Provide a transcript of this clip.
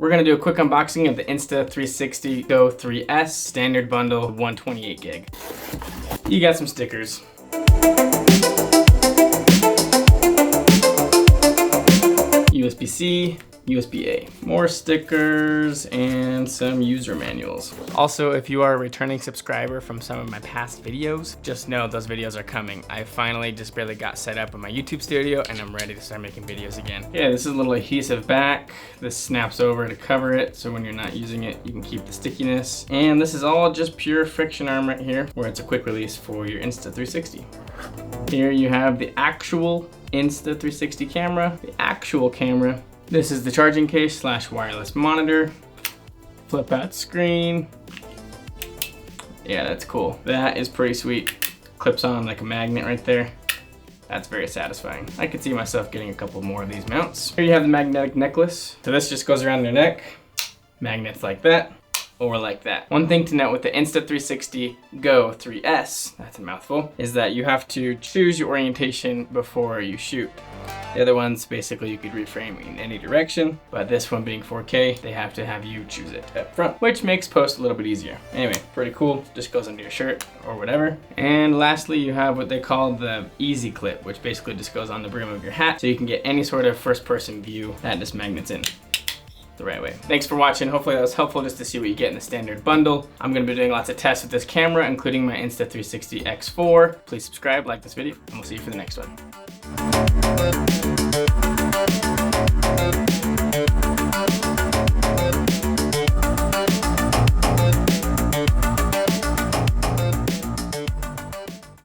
We're gonna do a quick unboxing of the Insta 360 Go 3S standard bundle 128 gig. You got some stickers. USB-C, USB-A. More stickers and some user manuals. Also, if you are a returning subscriber from some of my past videos, just know those videos are coming. I finally just barely got set up in my YouTube studio and I'm ready to start making videos again. Yeah, this is a little adhesive back. This snaps over to cover it, so when you're not using it, you can keep the stickiness. And this is all just pure friction arm right here, where it's a quick release for your Insta 360. Here you have the actual Insta 360 camera, the actual camera. This is the charging case / wireless monitor. Flip out screen. Yeah, that's cool. That is pretty sweet. Clips on like a magnet right there. That's very satisfying. I could see myself getting a couple more of these mounts. Here you have the magnetic necklace. So this just goes around your neck. Magnets like that, or like that. One thing to note with the Insta 360 Go 3S, that's a mouthful, is that you have to choose your orientation before you shoot. The other ones, basically you could reframe in any direction, but this one being 4K, they have to have you choose it up front, which makes post a little bit easier. Anyway, pretty cool, just goes under your shirt or whatever. And lastly, you have what they call the easy clip, which basically just goes on the brim of your hat, so you can get any sort of first person view that just magnets in the right way. Thanks for watching. Hopefully that was helpful just to see what you get in the standard bundle. I'm going to be doing lots of tests with this camera, including my Insta 360 X4. Please subscribe, like this video, and we'll see you for the next one.